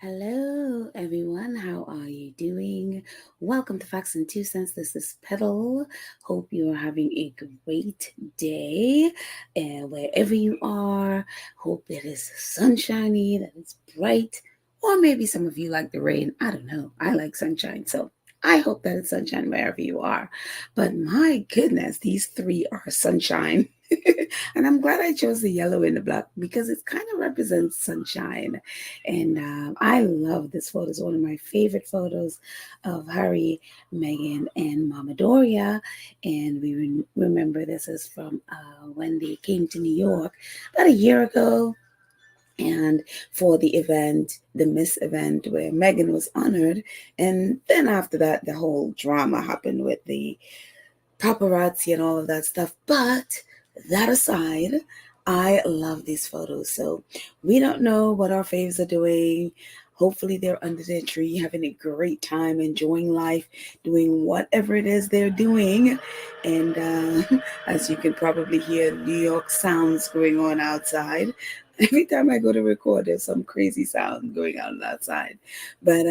Hello, everyone. How are you doing? Welcome to Facts and Two Cents. This is Petal. Hope you are having a great day, and wherever you are, hope it is sunshiny, that it's bright, or maybe some of you like the rain. I don't know. I like sunshine, so I hope that it's sunshine wherever you are. But my goodness, these three are sunshine. And I'm glad I chose the yellow and the black because it kind of represents sunshine. And I love this photo. It's one of my favorite photos of Harry, Meghan, and Mama Doria. And we remember this is from when they came to New York about a year ago. And for the event, the Miss event where Meghan was honored. And then after that, the whole drama happened with the paparazzi and all of that stuff. But that aside, I love these photos. So we don't know what our faves are doing. Hopefully, they're under their tree, having a great time, enjoying life, doing whatever it is they're doing. And as you can probably hear, New York sounds going on outside. Every time I go to record, there's some crazy sound going on outside. But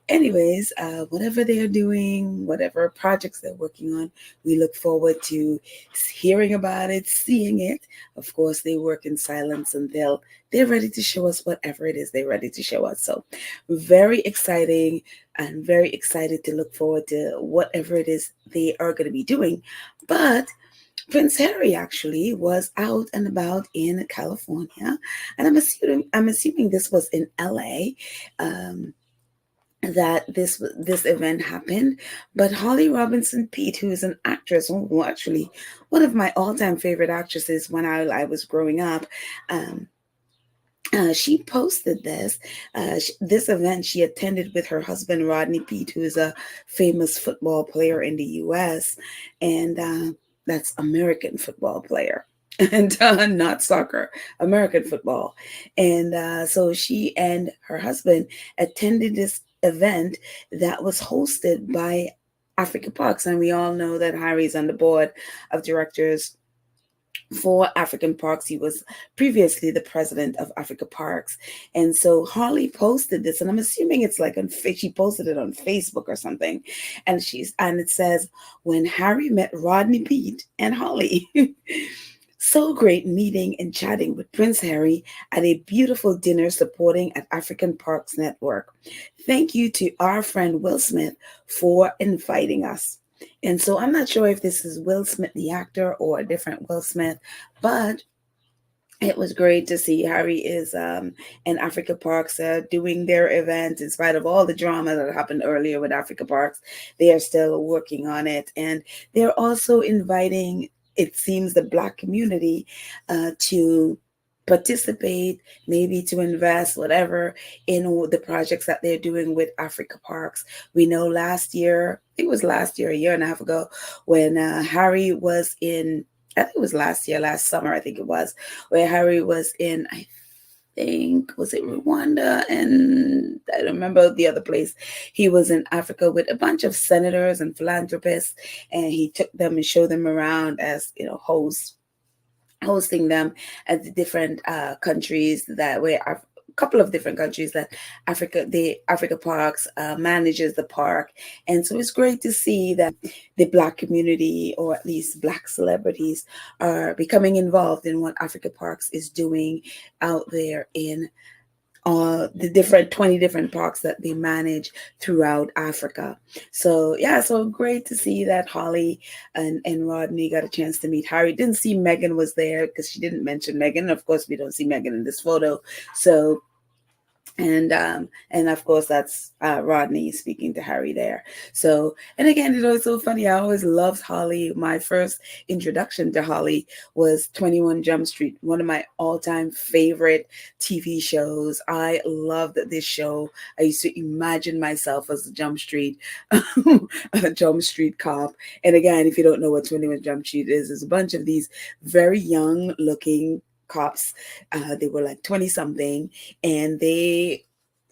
anyways, whatever they're doing, whatever projects they're working on, we look forward to hearing about it, seeing it. Of course, they work in silence until they're ready to show us whatever it is they're ready to show us. So, very exciting and very excited to look forward to whatever it is they are going to be doing. But Prince Harry actually was out and about in California, and I'm assuming this was in LA. That this event happened, but Holly Robinson Pete, who is an actress, who actually one of my all-time favorite actresses when I was growing up, um, she posted this event she attended with her husband Rodney Pete, who is a famous football player in the U.S. and that's American football player. And not soccer, American football. And so she and her husband attended this event that was hosted by Africa Parks. And we all know that Harry's on the board of directors for African Parks. He was previously the president of Africa Parks. And so Harley posted this, and I'm assuming it's like she posted it on Facebook or something. And it says, when Harry met Rodney Pete and Holly. So great meeting and chatting with Prince Harry at a beautiful dinner supporting at African Parks Network. Thank you to our friend Will Smith for inviting us. And so I'm not sure if this is Will Smith, the actor, or a different Will Smith, but it was great to see Harry is in Africa Parks doing their event in spite of all the drama that happened earlier with Africa Parks. They are still working on it. And they're also inviting, it seems, the Black community to participate, maybe to invest, whatever, in the projects that they're doing with Africa Parks. We know last year, it was last year, a year and a half ago, when Harry was in, I think it was last summer, I think it was, where Harry was in, I think, was it Rwanda? And I don't remember the other place. He was in Africa with a bunch of senators and philanthropists, and he took them and showed them around as, hosting them at the different countries that were a couple of different countries that the Africa Parks manages the park. And so it's great to see that the Black community, or at least Black celebrities, are becoming involved in what Africa Parks is doing out there in the different 20 different parks that they manage throughout Africa. So yeah, so great to see that Holly and Rodney got a chance to meet Harry. Didn't see Meghan was there because she didn't mention Meghan. Of course, we don't see Meghan in this photo. So and of course that's Rodney speaking to Harry there. So, and again, it's so funny. I always loved Holly. My first introduction to Holly was 21 Jump Street, one of my all-time favorite TV shows. I loved this show. I used to imagine myself as a a Jump Street cop. And again, if you don't know what 21 Jump Street is, it's a bunch of these very young looking cops. They were like 20 something, and they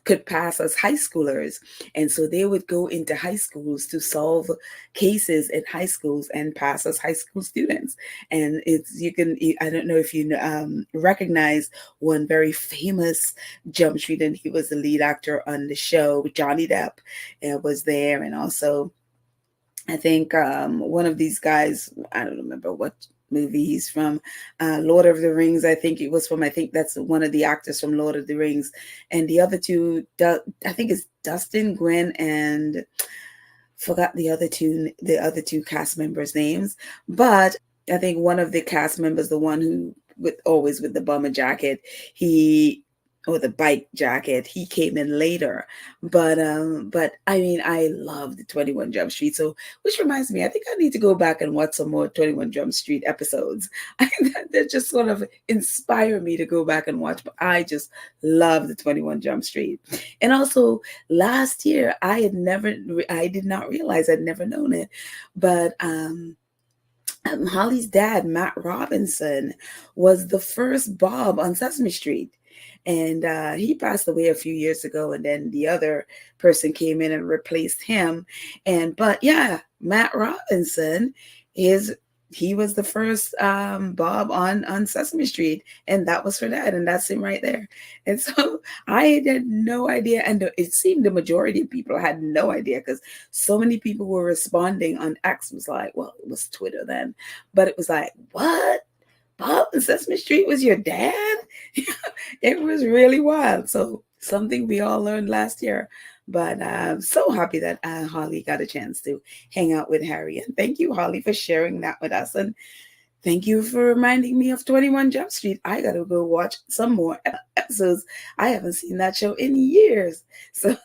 could pass as high schoolers. And so they would go into high schools to solve cases in high schools and pass as high school students. And I don't know if you recognize one very famous Jump Street, and he was the lead actor on the show. Johnny Depp was there, and also I think one of these guys, I don't remember what movie he's from, Lord of the Rings. I think it was from, I think that's one of the actors from Lord of the Rings. And the other two, I think it's Dustin, Gwen, and forgot the other two cast members' names. But I think one of the cast members, the one who always with the bomber jacket, or the bike jacket, he came in later. But I mean, I love the 21 Jump Street. So, which reminds me, I think I need to go back and watch some more 21 Jump Street episodes. That just sort of inspire me to go back and watch. But I just love the 21 Jump Street. And also last year, I did not realize, I'd never known it, but Holly's dad, Matt Robinson, was the first Bob on Sesame Street. And he passed away a few years ago, and then the other person came in and replaced him. But yeah, Matt Robinson he was the first Bob on Sesame Street, and that was for that, and that's him right there. And so I had no idea, and it seemed the majority of people had no idea, because so many people were responding on X. Was like, well, it was Twitter then, but it was like, what? Bob on Sesame Street was your dad? It was really wild. So something we all learned last year. But I'm so happy that Holly got a chance to hang out with Harry. And thank you, Holly, for sharing that with us. And thank you for reminding me of 21 Jump Street. I got to go watch some more episodes. I haven't seen that show in years. So,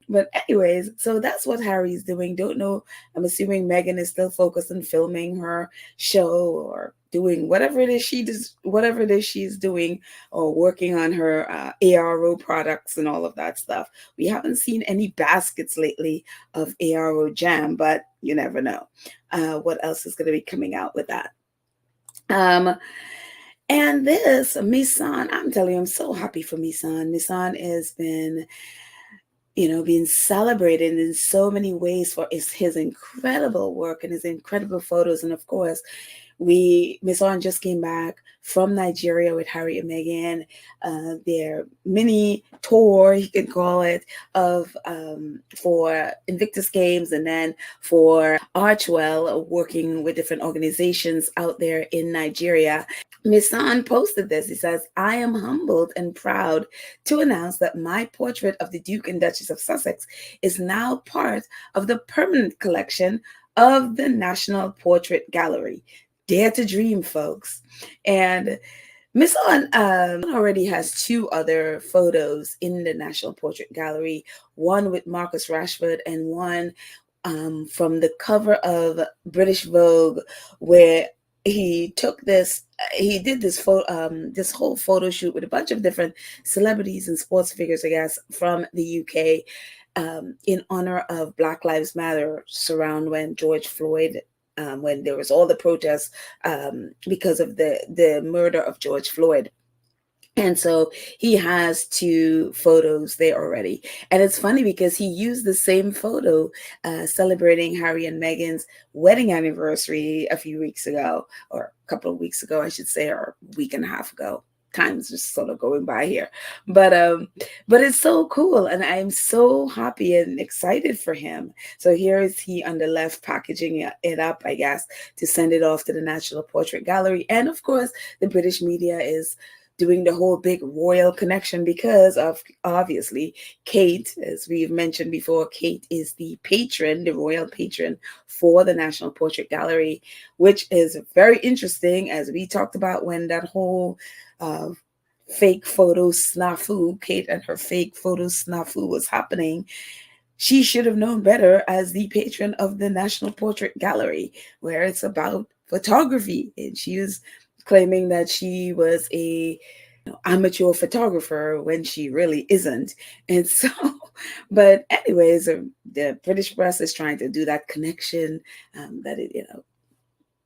but anyways, so that's what Harry's doing. Don't know. I'm assuming Meghan is still focused on filming her show or doing whatever it is she's doing, or working on her ARO products and all of that stuff. We haven't seen any baskets lately of ARO jam, but you never know what else is going to be coming out with that. And this Misan, I'm telling you, I'm so happy for Misan. Misan has been, being celebrated in so many ways for his incredible work and his incredible photos. And of course, Misan just came back from Nigeria with Harry and Meghan, their mini tour, you can call it, of for Invictus Games, and then for Archwell, working with different organizations out there in Nigeria. Misan posted this. He says, I am humbled and proud to announce that my portrait of the Duke and Duchess of Sussex is now part of the permanent collection of the National Portrait Gallery. Dare to dream, folks. And Misan already has two other photos in the National Portrait Gallery, one with Marcus Rashford and one from the cover of British Vogue, where he did this whole photo shoot with a bunch of different celebrities and sports figures, I guess, from the UK, in honor of Black Lives Matter, surround when George Floyd, when there was all the protests because of the murder of George Floyd. And so he has two photos there already. And it's funny because he used the same photo celebrating Harry and Meghan's wedding anniversary a few weeks ago, or a couple of weeks ago, I should say, or a week and a half ago. Time's just sort of going by here. But it's so cool. And I'm so happy and excited for him. So here is he on the left, packaging it up, I guess, to send it off to the National Portrait Gallery. And of course, the British media is doing the whole big royal connection because of, obviously, Kate. As we've mentioned before, Kate is the royal patron for the National Portrait Gallery, which is very interesting, as we talked about when that whole fake photo snafu, Kate and her fake photo snafu was happening. She should have known better as the patron of the National Portrait Gallery, where it's about photography. And she was claiming that she was a amateur photographer when she really isn't. And so, but anyways, the British press is trying to do that connection, that it,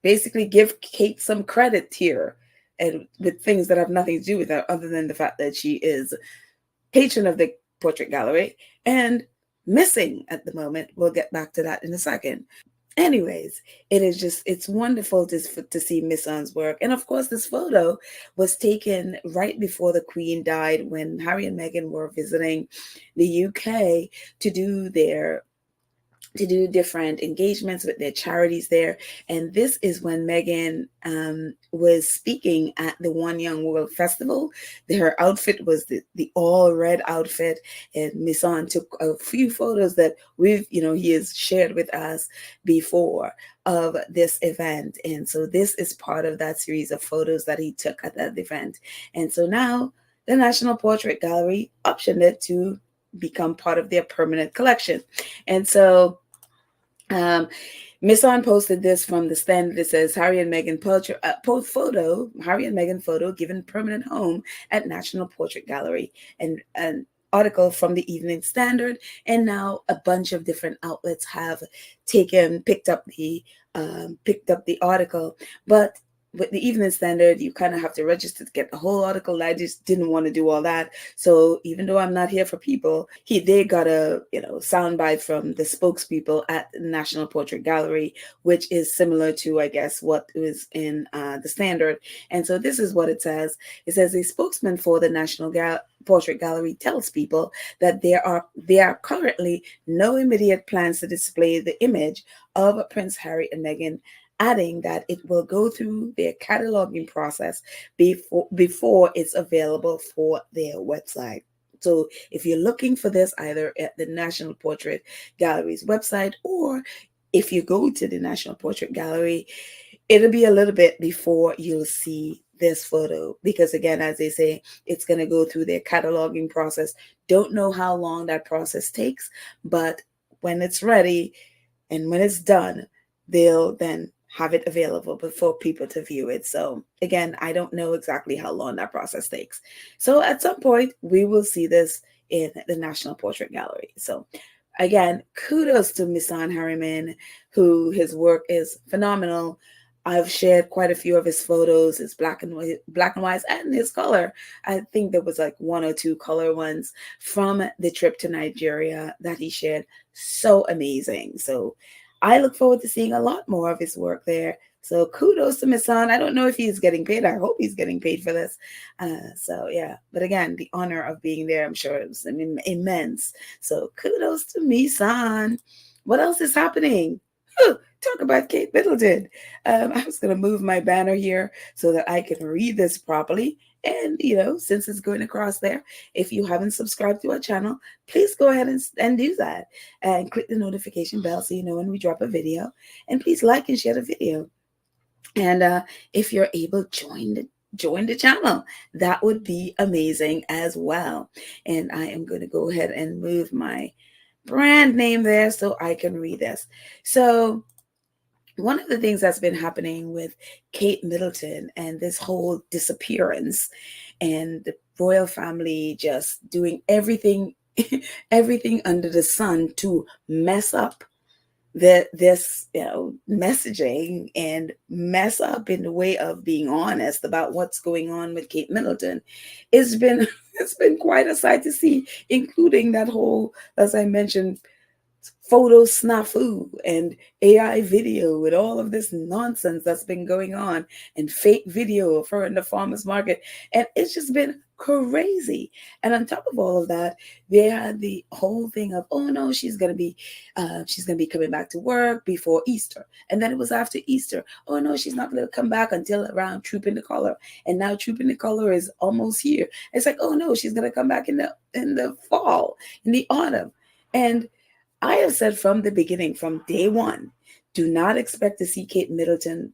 basically give Kate some credit here, and with things that have nothing to do with her, other than the fact that she is patron of the Portrait Gallery and missing at the moment. We'll get back to that in a second. Anyways, it's wonderful to see Miss Anne's work. And of course, this photo was taken right before the Queen died, when Harry and Meghan were visiting the UK to do different engagements with their charities there. And this is when Meghan was speaking at the One Young World Festival. Her outfit was the all red outfit, and Miss Anne took a few photos that he has shared with us before of this event. And so this is part of that series of photos that he took at that event. And so now the National Portrait Gallery optioned it to become part of their permanent collection. And so Miss Anne posted this from the Standard. It says Harry and Meghan photo given permanent home at National Portrait Gallery, and an article from the Evening Standard. And now a bunch of different outlets have picked up the article. But with the Evening Standard, you kind of have to register to get the whole article. I just didn't want to do all that. So even though I'm not here for people, they got a soundbite from the spokespeople at the National Portrait Gallery, which is similar to, I guess, what was in the Standard. And so this is what it says. It says a spokesman for the National Portrait Gallery tells people that there are currently no immediate plans to display the image of Prince Harry and Meghan, adding that it will go through their cataloging process before it's available for their website. So if you're looking for this either at the National Portrait Gallery's website, or if you go to the National Portrait Gallery, it'll be a little bit before you'll see this photo, because again, as they say, it's going to go through their cataloging process. Don't know how long that process takes, but when it's ready and when it's done, they'll then have it available for people to view it. So again, I don't know exactly how long that process takes. So at some point, we will see this in the National Portrait Gallery. So again, kudos to Miss Anne Harriman, who his work is phenomenal. I've shared quite a few of his photos, his black and white, and his color. I think there was like one or two color ones from the trip to Nigeria that he shared. So amazing. So I look forward to seeing a lot more of his work there. So kudos to Miss Anne. I don't know if he's getting paid. I hope he's getting paid for this. So yeah, but again, the honor of being there, I'm sure it was immense. So kudos to Miss Anne. What else is happening? Talk about Kate Middleton. I was going to move my banner here so that I can read this properly. And, since it's going across there, if you haven't subscribed to our channel, please go ahead and do that. And click the notification bell so you know when we drop a video. And please like and share the video. And if you're able, join the channel. That would be amazing as well. And I am going to go ahead and move my brand name there so I can read this. So one of the things that's been happening with Kate Middleton and this whole disappearance, and the royal family just doing everything under the sun to mess up this messaging and mess up in the way of being honest about what's going on with Kate Middleton. It's been quite a sight to see, including that whole, as I mentioned, photo snafu and AI video with all of this nonsense that's been going on, and fake video of her in the farmer's market. And it's just been crazy. And on top of all of that, they had the whole thing of, oh no, she's gonna be coming back to work before Easter. And then it was after Easter. Oh no, she's not gonna come back until around Trooping the Color. And now Trooping the Color is almost here. It's like, oh no, she's gonna come back in the fall, in the autumn. And I have said from the beginning, from day one, do not expect to see Kate Middleton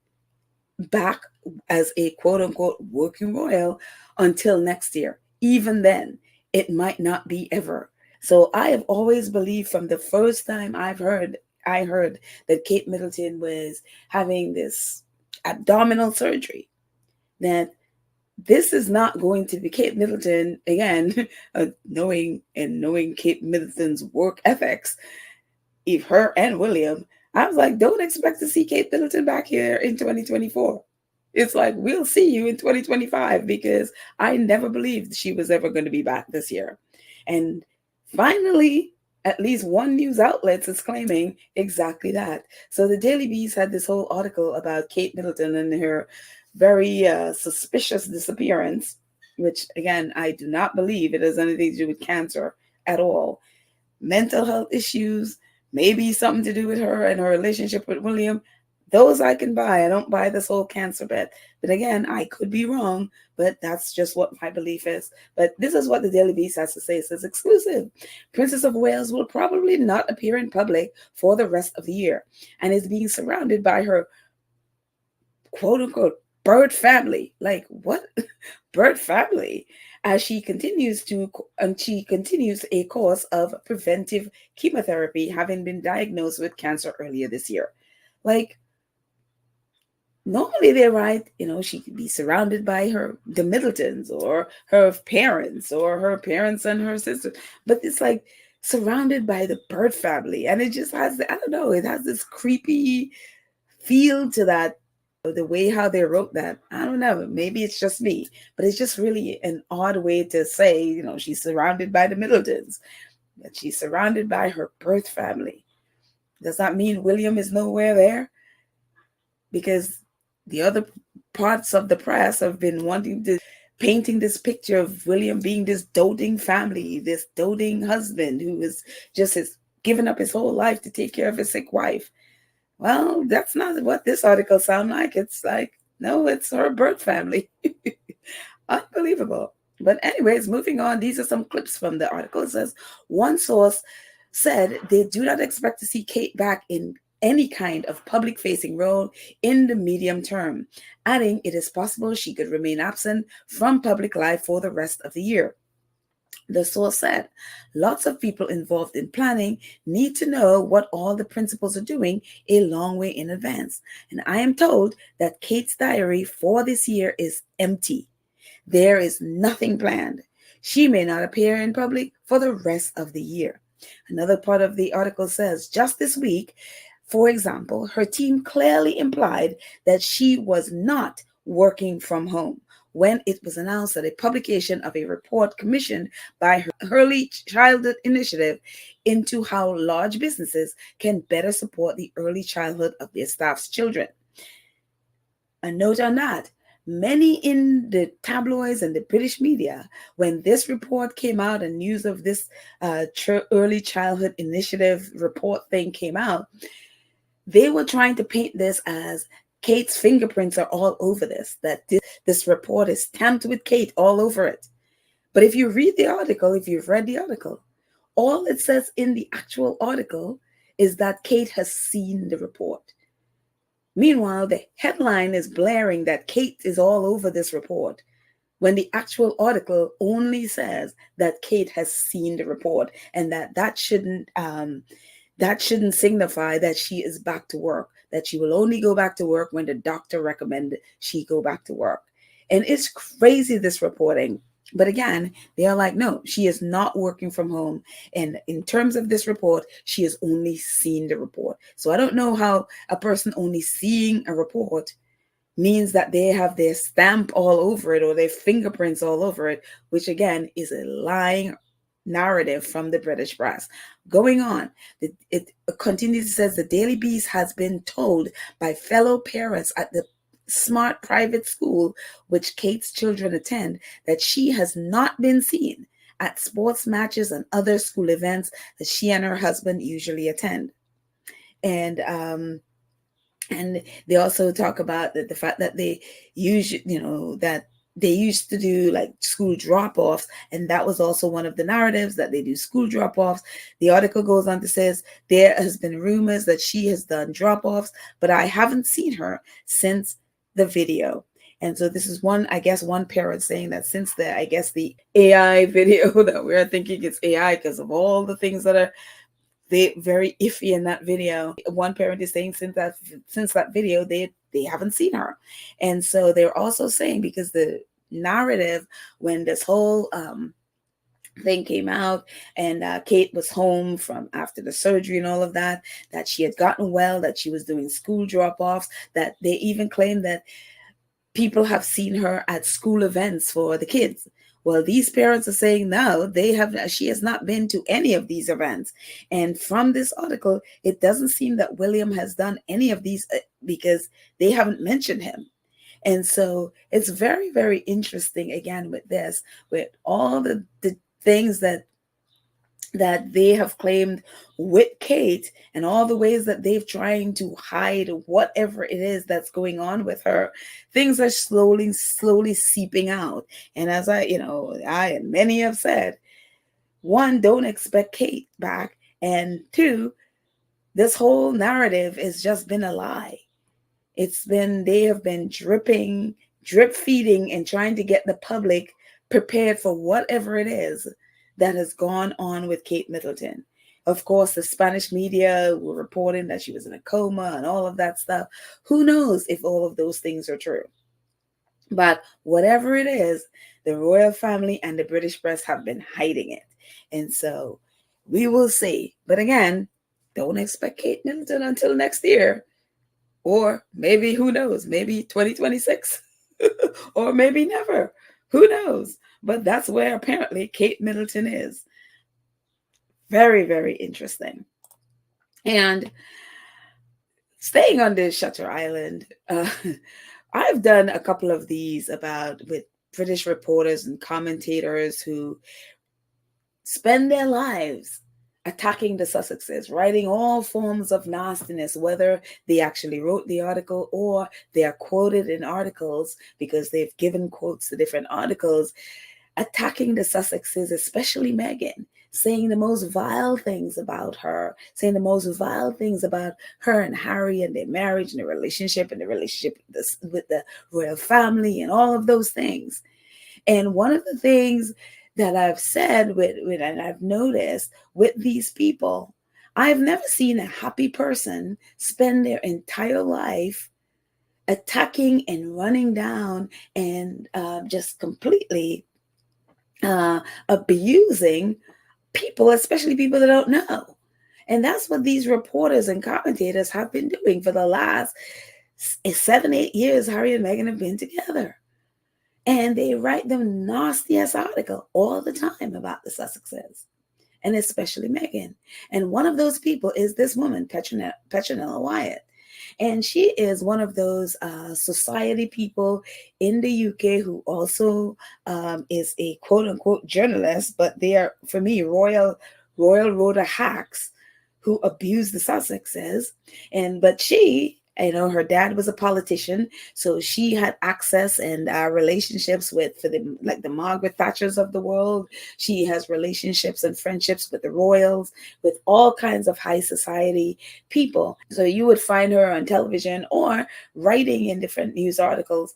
back as a quote unquote working royal until next year. Even then, it might not be ever. So I have always believed from the first time I heard that Kate Middleton was having this abdominal surgery, that this is not going to be Kate Middleton again, knowing Kate Middleton's work ethics, her and William. I was like, don't expect to see Kate Middleton back here in 2024. It's like, we'll see you in 2025, because I never believed she was ever going to be back this year. And Finally, at least one news outlet is claiming exactly that. So the Daily Beast had this whole article about Kate Middleton and her very suspicious disappearance, which again, I do not believe it has anything to do with cancer at all. Mental health issues, maybe something to do with her and her relationship with William. Those I can buy. I don't buy this whole cancer bet. But again, I could be wrong, but that's just what my belief is. But this is what the Daily Beast has to say. It says exclusive. Princess of Wales will probably not appear in public for the rest of the year and is being surrounded by her quote unquote bird family. Like what? Bird family? As she continues a course of preventive chemotherapy, having been diagnosed with cancer earlier this year. Like normally they're right, she could be surrounded by the Middletons or her parents or her parents and her sister, but it's like surrounded by the bird family, and it just has, I don't know, it has this creepy feel to that. The way how they wrote that, I don't know, maybe it's just me, but it's just really an odd way to say, she's surrounded by the Middletons, that she's surrounded by her birth family. Does that mean William is nowhere there? Because the other parts of the press have been painting this picture of William being this doting family, this doting husband who is just given up his whole life to take care of his sick wife. Well, that's not what this article sounds like. It's like, no, it's her birth family. Unbelievable. But anyways, moving on, these are some clips from the article. It says, one source said they do not expect to see Kate back in any kind of public-facing role in the medium term, adding it is possible she could remain absent from public life for the rest of the year. The source said, lots of people involved in planning need to know what all the principals are doing a long way in advance. And I am told that Kate's diary for this year is empty. There is nothing planned. She may not appear in public for the rest of the year. Another part of the article says, just this week, for example, her team clearly implied that she was not working from home when it was announced that a publication of a report commissioned by her Early Childhood Initiative into how large businesses can better support the early childhood of their staff's children. A note on that, many in the tabloids and the British media, when this report came out and news of this Early Childhood Initiative report thing came out, they were trying to paint this as Kate's fingerprints are all over this, that this report is stamped with Kate all over it. But if you read the article, if you've read the article, all it says in the actual article is that Kate has seen the report. Meanwhile, the headline is blaring that Kate is all over this report, when the actual article only says that Kate has seen the report, and that shouldn't signify that she is back to work, that she will only go back to work when the doctor recommended she go back to work. And it's crazy, this reporting. But again, they are like, no, she is not working from home. And in terms of this report, she has only seen the report. So I don't know how a person only seeing a report means that they have their stamp all over it or their fingerprints all over it, which again is a lying narrative from the British press. Going on, it continues, it says the Daily Beast has been told by fellow parents at the smart private school which Kate's children attend that she has not been seen at sports matches and other school events that she and her husband usually attend. And they also talk about the fact that they they used to do like school drop-offs, and that was also one of the narratives, that they do school drop-offs. The article goes on to says there has been rumors that she has done drop-offs, but I haven't seen her since the video. And so this is one parent saying that since the AI video that we're thinking it's AI because of all the things that are very iffy in that video. One parent is saying since that video, they haven't seen her. And so they're also saying, because the narrative when this whole thing came out and Kate was home from after the surgery and all of that she had gotten well, that she was doing school drop-offs, that they even claimed that people have seen her at school events for the kids. Well, these parents are saying no, she has not been to any of these events. And from this article, it doesn't seem that William has done any of these because they haven't mentioned him. And so it's very, very interesting again with this, with all the things that they have claimed with Kate and all the ways that they've trying to hide whatever it is that's going on with her. Things are slowly seeping out. And as I and many have said, one, don't expect Kate back. And two, this whole narrative has just been a lie. They have been drip feeding and trying to get the public prepared for whatever it is that has gone on with Kate Middleton. Of course, the Spanish media were reporting that she was in a coma and all of that stuff. Who knows if all of those things are true? But whatever it is, the royal family and the British press have been hiding it. And so we will see. But again, don't expect Kate Middleton until next year. Or maybe, who knows, maybe 2026 or maybe never. Who knows? But that's where apparently Kate Middleton is. Very, very interesting. And staying on this Shutter Island, I've done a couple of these with British reporters and commentators who spend their lives attacking the Sussexes, writing all forms of nastiness, whether they actually wrote the article or they are quoted in articles because they've given quotes to different articles, attacking the Sussexes, especially Meghan, saying the most vile things about her, saying the most vile things about her and Harry and their marriage and their relationship with the royal family and all of those things. And one of the things that I've said and I've noticed with these people, I've never seen a happy person spend their entire life attacking and running down and just completely abusing people, especially people that don't know. And that's what these reporters and commentators have been doing for the last 7-8 years. Harry and Meghan have been together. And they write the nastiest article all the time about the Sussexes, and especially Meghan. And one of those people is this woman, Petronella Wyatt. And she is one of those society people in the UK who also is a quote-unquote journalist, but they are, for me, royal roader hacks who abuse the Sussexes. But she, her dad was a politician, so she had access and relationships with the Margaret Thatchers of the world. She has relationships and friendships with the royals, with all kinds of high society people. So you would find her on television or writing in different news articles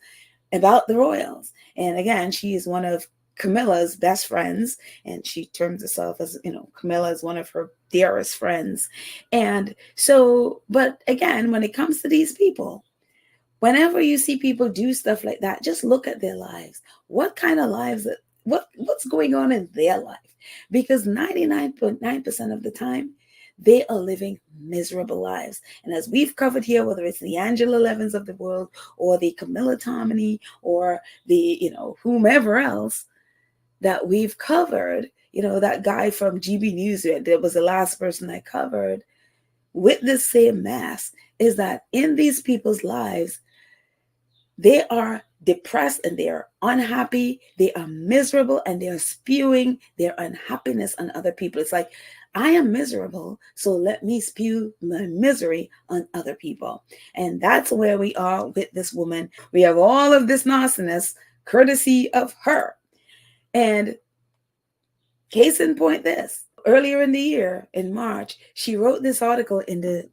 about the royals. And again, she is one of Camilla's best friends, and she terms herself as, Camilla is one of her dearest friends. And so, but again, when it comes to these people, whenever you see people do stuff like that, just look at their lives. What kind of lives, what's going on in their life? Because 99.9% of the time, they are living miserable lives. And as we've covered here, whether it's the Angela Levins of the world or the Camilla Tominey or the, whomever else that we've covered, that guy from GB News that was the last person I covered with the same mess, is that in these people's lives, they are depressed and they are unhappy, they are miserable, and they are spewing their unhappiness on other people. It's like, I am miserable, so let me spew my misery on other people. And that's where we are with this woman. We have all of this nastiness courtesy of her. And case in point, this earlier in the year, in March, she wrote this article in the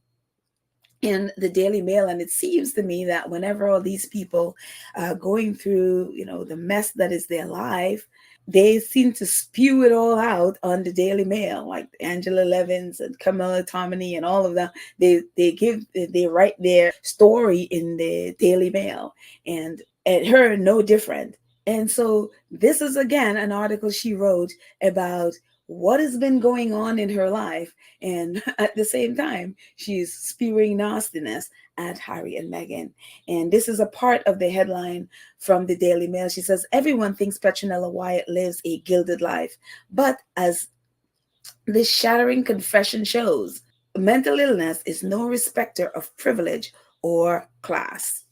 Daily Mail, and it seems to me that whenever all these people are going through, the mess that is their life, they seem to spew it all out on the Daily Mail, like Angela Levins and Camilla Tominey and all of them. They write their story in the Daily Mail, and her no different. And so this is, again, an article she wrote about what has been going on in her life. And at the same time, she's spewing nastiness at Harry and Meghan. And this is a part of the headline from the Daily Mail. She says, everyone thinks Petronella Wyatt lives a gilded life. But as this shattering confession shows, mental illness is no respecter of privilege or class.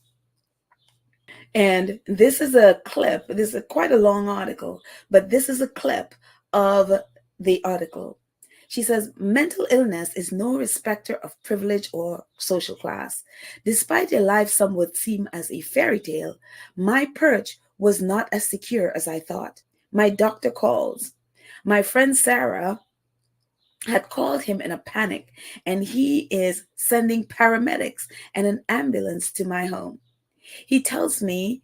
And this is a clip. This is quite a long article, but this is a clip of the article. She says, mental illness is no respecter of privilege or social class. Despite a life some would seem as a fairy tale, my perch was not as secure as I thought. My doctor calls. My friend Sarah had called him in a panic, and he is sending paramedics and an ambulance to my home. He tells me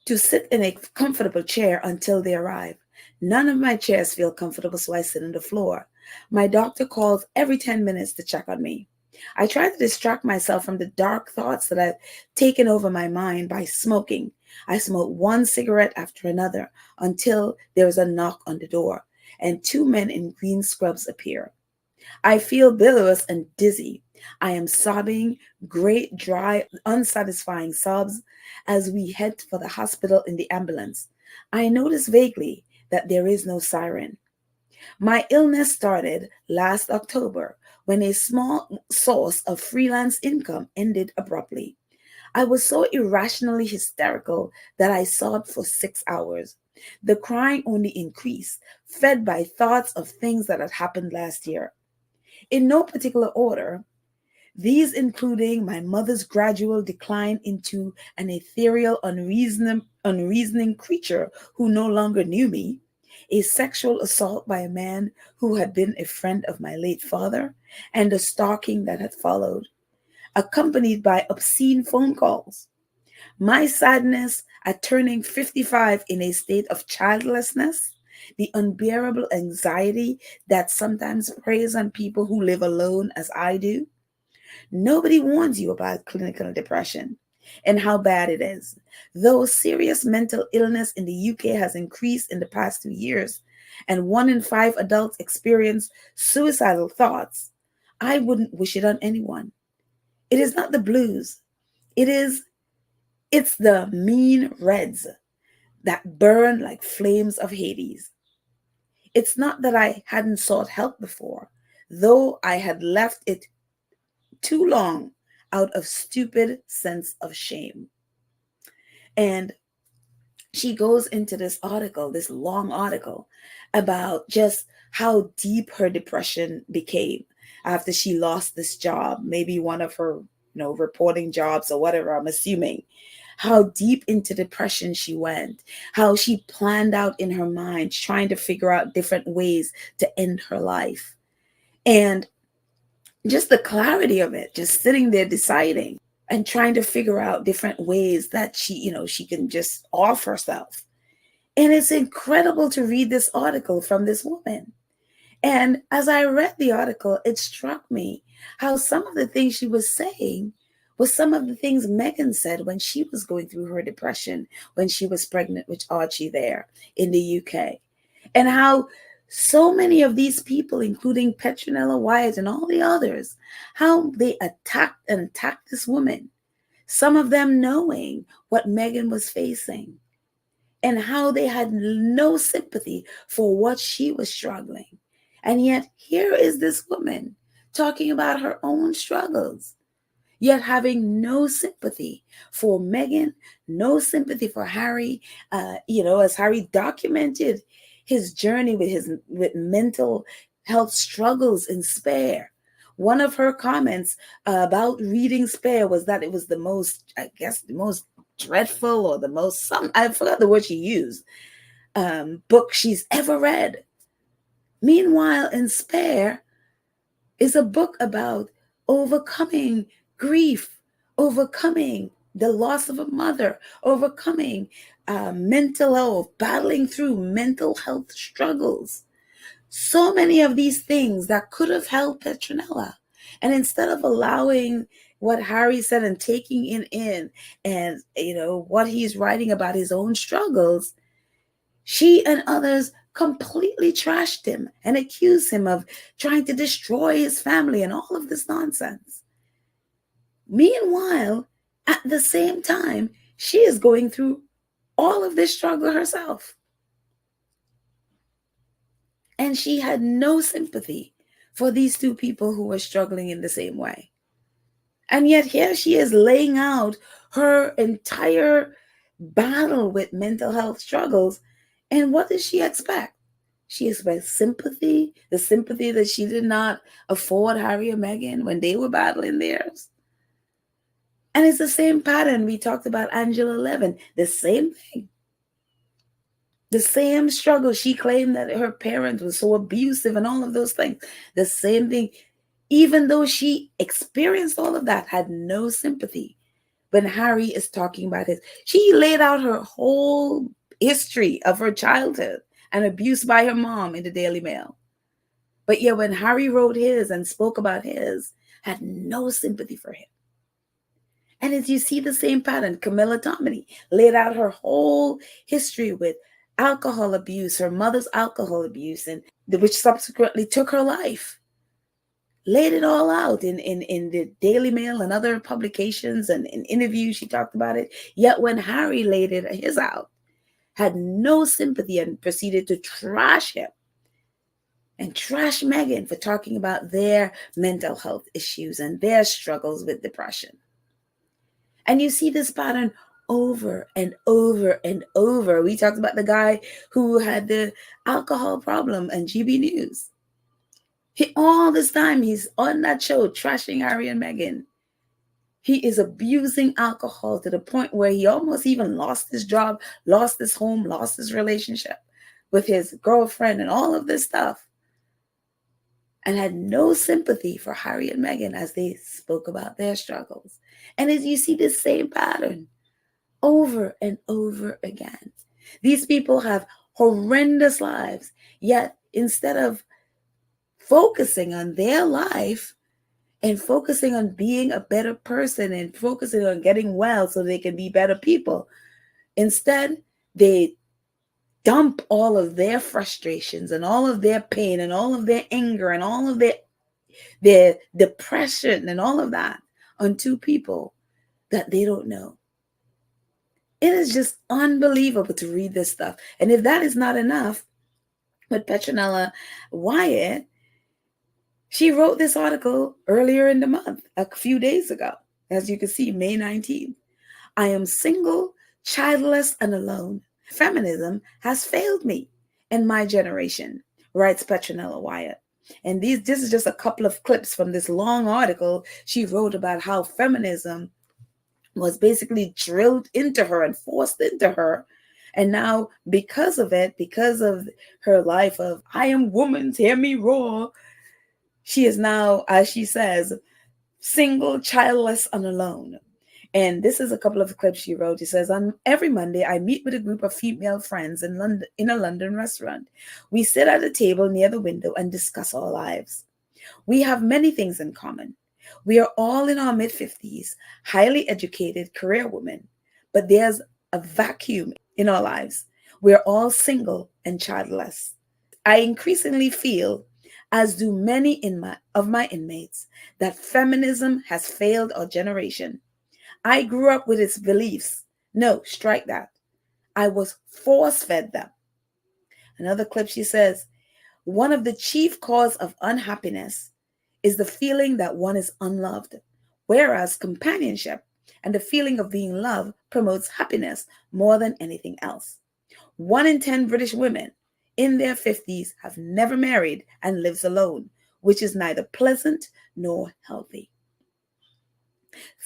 to sit in a comfortable chair until they arrive. None of my chairs feel comfortable, so I sit on the floor. My doctor calls every 10 minutes to check on me. I try to distract myself from the dark thoughts that have taken over my mind by smoking. I smoke one cigarette after another until there is a knock on the door, and two men in green scrubs appear. I feel bilious and dizzy. I am sobbing, great, dry, unsatisfying sobs as we head for the hospital in the ambulance. I notice vaguely that there is no siren. My illness started last October when a small source of freelance income ended abruptly. I was so irrationally hysterical that I sobbed for 6 hours. The crying only increased, fed by thoughts of things that had happened last year. In no particular order, these including my mother's gradual decline into an ethereal, unreasoning creature who no longer knew me, a sexual assault by a man who had been a friend of my late father, and the stalking that had followed, accompanied by obscene phone calls. My sadness at turning 55 in a state of childlessness, the unbearable anxiety that sometimes preys on people who live alone as I do. Nobody warns you about clinical depression and how bad it is. Though serious mental illness in the UK has increased in the past 2 years, and 1 in 5 adults experience suicidal thoughts, I wouldn't wish it on anyone. It is not the blues. It's the mean reds that burn like flames of Hades. It's not that I hadn't sought help before, though I had left it too long out of stupid sense of shame. And she goes into this article, this long article, about just how deep her depression became after she lost this job, maybe one of her, reporting jobs or whatever, I'm assuming. How deep into depression she went, how she planned out in her mind, trying to figure out different ways to end her life. And just the clarity of it, just sitting there deciding and trying to figure out different ways that she can just off herself. And it's incredible to read this article from this woman. And as I read the article, it struck me how some of the things she was saying was some of the things Meghan said when she was going through her depression, when she was pregnant with Archie there in the UK. And how so many of these people, including Petronella Wyatt and all the others, how they attacked this woman, some of them knowing what Meghan was facing, and how they had no sympathy for what she was struggling. And yet here is this woman talking about her own struggles, yet having no sympathy for Meghan, no sympathy for Harry, as Harry documented his journey with mental health struggles in Spare. One of her comments about reading Spare was that it was the most dreadful or the most, I forgot the word she used, book she's ever read. Meanwhile, in Spare is a book about overcoming grief, overcoming the loss of a mother, overcoming mental health, battling through mental health struggles. So many of these things that could have helped Petronella. And instead of allowing what Harry said and taking it in and, what he's writing about his own struggles, she and others completely trashed him and accused him of trying to destroy his family and all of this nonsense. Meanwhile, at the same time, she is going through all of this struggle herself. And she had no sympathy for these two people who were struggling in the same way. And yet here she is laying out her entire battle with mental health struggles. And what does she expect? She expects sympathy, the sympathy that she did not afford Harry and Meghan when they were battling theirs. And it's the same pattern we talked about Angela Levin, the same thing. The same struggle. She claimed that her parents were so abusive and all of those things. The same thing. Even though she experienced all of that, had no sympathy. When Harry is talking about his, she laid out her whole history of her childhood and abuse by her mom in the Daily Mail. But yet when Harry wrote his and spoke about his, had no sympathy for him. And as you see the same pattern, Camilla Tominey laid out her whole history with alcohol abuse, her mother's alcohol abuse, and which subsequently took her life. Laid it all out in the Daily Mail and other publications and in interviews, she talked about it. Yet when Harry laid it his out, had no sympathy and proceeded to trash him and trash Meghan for talking about their mental health issues and their struggles with depression. And you see this pattern over and over and over. We talked about the guy who had the alcohol problem on GB News. All this time, he's on that show trashing Harry and Meghan. He is abusing alcohol to the point where he almost even lost his job, lost his home, lost his relationship with his girlfriend and all of this stuff. And had no sympathy for Harry and Meghan as they spoke about their struggles. And as you see this same pattern over and over again, these people have horrendous lives, yet instead of focusing on their life and focusing on being a better person and focusing on getting well so they can be better people, instead they dump all of their frustrations and all of their pain and all of their anger and all of their depression and all of that on two people that they don't know. It is just unbelievable to read this stuff. And if that is not enough, with Petronella Wyatt, she wrote this article earlier in the month, a few days ago. As you can see, May 19th. I am single, childless, and alone. Feminism has failed me and my generation, writes Petronella Wyatt. And this is just a couple of clips from this long article she wrote about how feminism was basically drilled into her and forced into her. And now, because of it, because of her life of, I am woman's, hear me roar, she is now, as she says, single, childless, and alone. And this is a couple of clips she wrote. She says, on every Monday, I meet with a group of female friends in London, in a London restaurant. We sit at a table near the window and discuss our lives. We have many things in common. We are all in our mid-50s, highly educated career women, but there's a vacuum in our lives. We're all single and childless. I increasingly feel, as do many of my inmates, that feminism has failed our generation. I grew up with its beliefs. No, strike that. I was force-fed them. Another clip, she says, one of the chief causes of unhappiness is the feeling that one is unloved, whereas companionship and the feeling of being loved promotes happiness more than anything else. 1 in 10 British women in their 50s have never married and lives alone, which is neither pleasant nor healthy.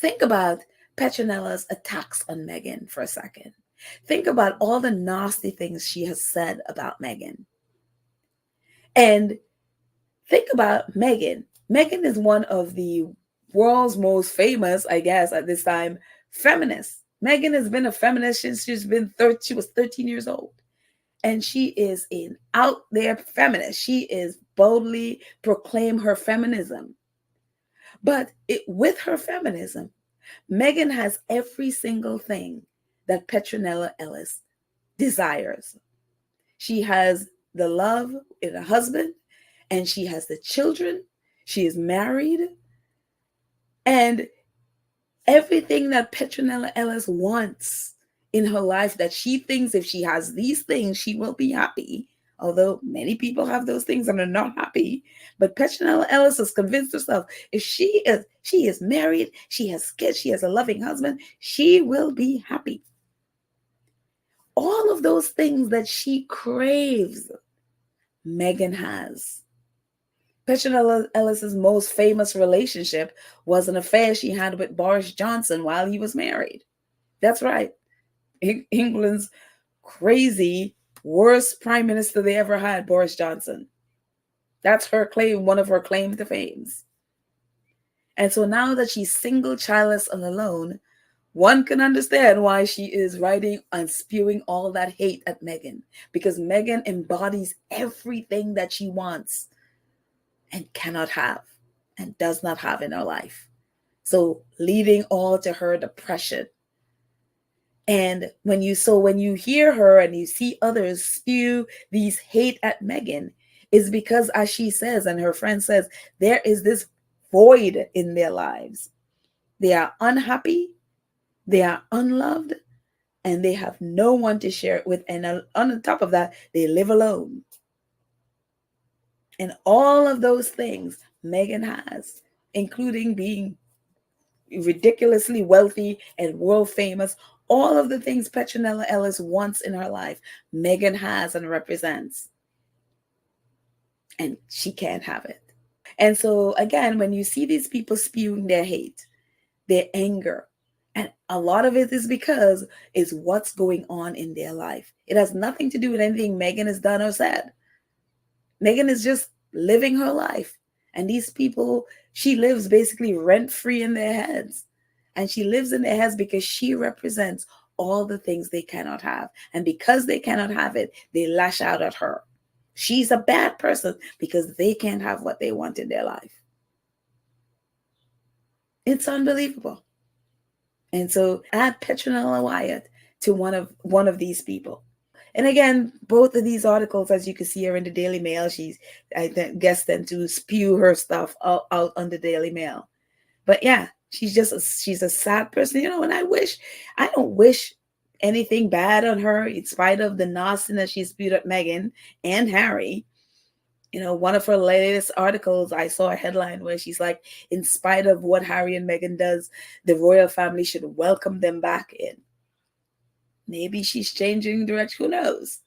Think about Petronella's attacks on Meghan for a second. Think about all the nasty things she has said about Meghan. And think about Meghan. Meghan is one of the world's most famous, I guess, at this time, feminists. Meghan has been a feminist since she was 13 years old. And she is an out there feminist. She is boldly proclaim her feminism. But with her feminism, Meghan has every single thing that Petronella Ellis desires. She has the love in a husband, and she has the children. She is married. And everything that Petronella Ellis wants in her life, that she thinks if she has these things, she will be happy. Although many people have those things and are not happy. But Petronella Ellis has convinced herself if she is married, she has kids, she has a loving husband, she will be happy. All of those things that she craves, Meghan has. Petronella Ellis's most famous relationship was an affair she had with Boris Johnson while he was married. That's right. England's crazy, worst prime minister they ever had, Boris Johnson. That's her claim, one of her claim to fame. And so now that she's single, childless, and alone, one can understand why she is writing and spewing all that hate at Meghan, because Meghan embodies everything that she wants and cannot have and does not have in her life. So leading all to her depression. And when you hear her and you see others spew these hate at Meghan, is because, as she says and her friend says, there is this void in their lives. They are unhappy, they are unloved, and they have no one to share it with. And on top of that, they live alone. And all of those things Meghan has, including being ridiculously wealthy and world famous, all of the things Petronella Ellis wants in her life, Meghan has and represents. And she can't have it. And so again, when you see these people spewing their hate, their anger, and a lot of it is because it's what's going on in their life. It has nothing to do with anything Meghan has done or said. Meghan is just living her life. And these people, she lives basically rent-free in their heads. And she lives in their heads because she represents all the things they cannot have. And because they cannot have it, they lash out at her. She's a bad person because they can't have what they want in their life. It's unbelievable. And so add Petronella Wyatt to one of these people. And again, both of these articles, as you can see, are in the Daily Mail. I guess them to spew her stuff out on the Daily Mail. But yeah, she's a sad person, and I don't wish anything bad on her, in spite of the nastiness she spewed at Meghan and Harry. One of her latest articles, I saw a headline where she's like, in spite of what Harry and Meghan does, the royal family should welcome them back in. Maybe she's changing direction, who knows?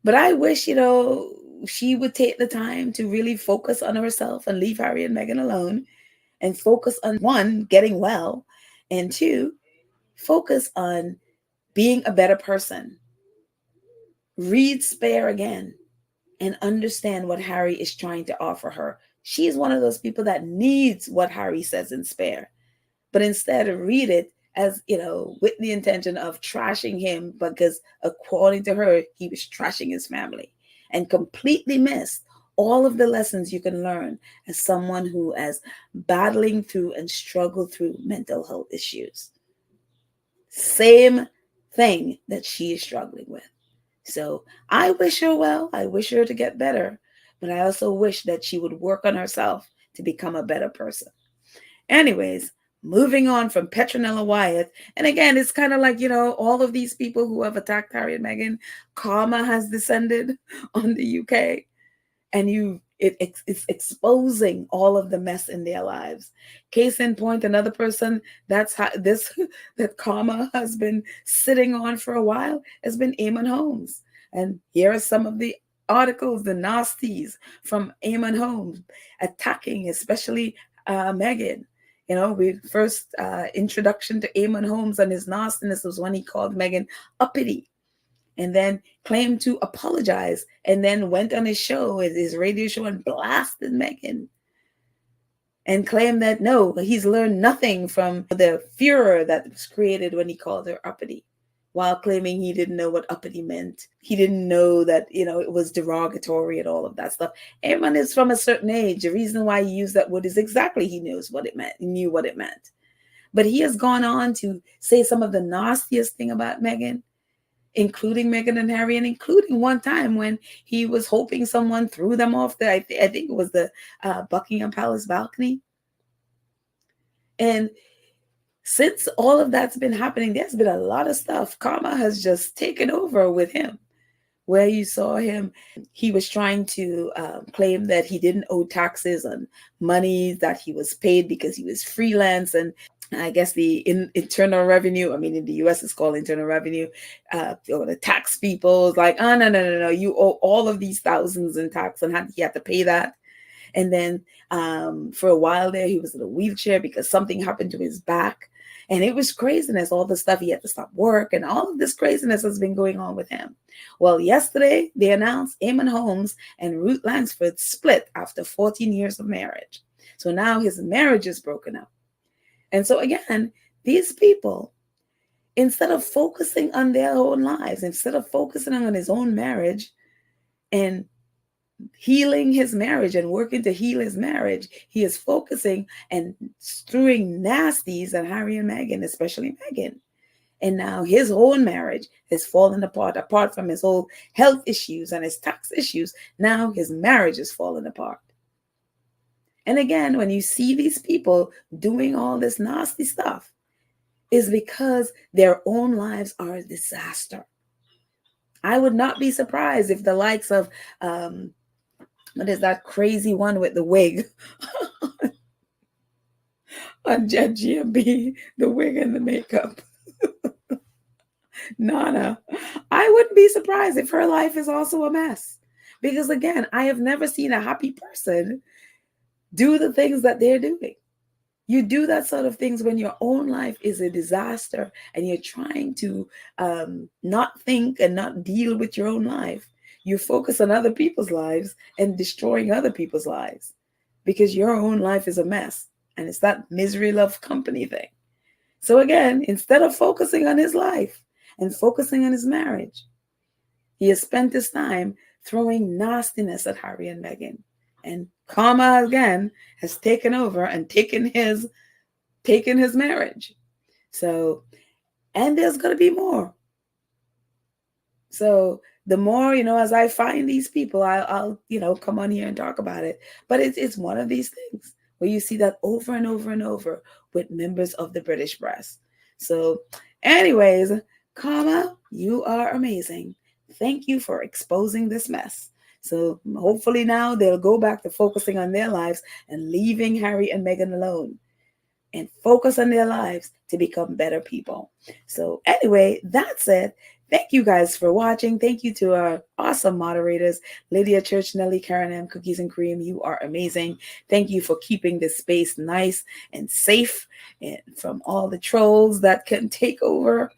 But I wish, she would take the time to really focus on herself and leave Harry and Meghan alone and focus on, one, getting well, and two, focus on being a better person. Read Spare again and understand what Harry is trying to offer her. She is one of those people that needs what Harry says in Spare, but instead read it as, with the intention of trashing him, because according to her, he was trashing his family, and completely missed all of the lessons you can learn as someone who is battling through and struggled through mental health issues. Same thing that she is struggling with. So I wish her well. I wish her to get better, but I also wish that she would work on herself to become a better person. Anyways, moving on from Petronella Wyatt. And again, it's kind of like, all of these people who have attacked Harry and Meghan, karma has descended on the UK. And it's exposing all of the mess in their lives. Case in point, another person that karma has been sitting on for a while has been Eamon Holmes. And here are some of the articles, the nasties from Eamon Holmes attacking, especially Meghan. We first introduction to Eamon Holmes and his nastiness was when he called Meghan uppity, and then claimed to apologize, and then went on his radio show, and blasted Meghan, and claimed that no, he's learned nothing from the furor that was created when he called her uppity, while claiming he didn't know what uppity meant. He didn't know that, it was derogatory and all of that stuff. Eamon is from a certain age. The reason why he used that word is exactly he knows what it meant. He knew what it meant. But he has gone on to say some of the nastiest thing about Meghan. including Meghan and Harry, and including one time when he was hoping someone threw them off the, I think it was the Buckingham Palace balcony. And since all of that's been happening, there's been a lot of stuff. Karma has just taken over with him, where you saw him, he was trying to claim that he didn't owe taxes on money that he was paid because he was freelance. And I guess the internal revenue, I mean, in the US it's called internal revenue, or the tax people is like, oh, no, you owe all of these thousands in tax, and he had to pay that. And then for a while there, he was in a wheelchair because something happened to his back. And it was craziness, all the stuff. He had to stop work, and all of this craziness has been going on with him. Well, yesterday, they announced Eamon Holmes and Ruth Langsford split after 14 years of marriage. So now his marriage is broken up. And so again, these people, instead of focusing on their own lives, instead of focusing on his own marriage and healing his marriage and working to heal his marriage, he is focusing and throwing nasties at Harry and Meghan, especially Meghan. And now his own marriage has fallen apart from his whole health issues and his tax issues. Now his marriage is falling apart. And again, when you see these people doing all this nasty stuff, is because their own lives are a disaster. I would not be surprised if the likes of, what is that crazy one with the wig on GMB, the wig and the makeup, Nana, I wouldn't be surprised if her life is also a mess. Because again, I have never seen a happy person do the things that they're doing. You do that sort of things when your own life is a disaster and you're trying to not think and not deal with your own life. You focus on other people's lives and destroying other people's lives because your own life is a mess. And it's that misery love company thing. So again, instead of focusing on his life and focusing on his marriage, he has spent his time throwing nastiness at Harry and Meghan. And karma again has taken over and taken his marriage. So, and there's going to be more. So the more, as I find these people, I'll come on here and talk about it. But it's one of these things where you see that over and over and over with members of the British press. So anyways, Karma, you are amazing. Thank you for exposing this mess. So hopefully now they'll go back to focusing on their lives and leaving Harry and Meghan alone and focus on their lives to become better people. So anyway, that's it. Thank you guys for watching. Thank you to our awesome moderators, Lydia Church, Nelly, Karen M, Cookies and Cream. You are amazing. Thank you for keeping this space nice and safe and from all the trolls that can take over.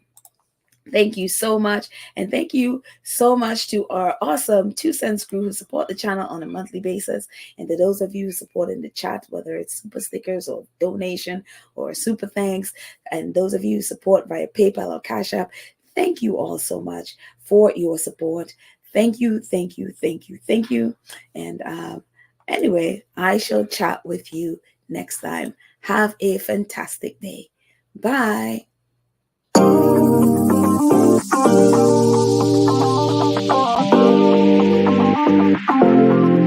Thank you so much. And thank you so much to our awesome 2 cents crew who support the channel on a monthly basis. And to those of you who support in the chat, whether it's super stickers or donation or super thanks, and those of you who support via PayPal or Cash App, thank you all so much for your support. Thank you, thank you, thank you, thank you. And anyway, I shall chat with you next time. Have a fantastic day. Bye. Thank you.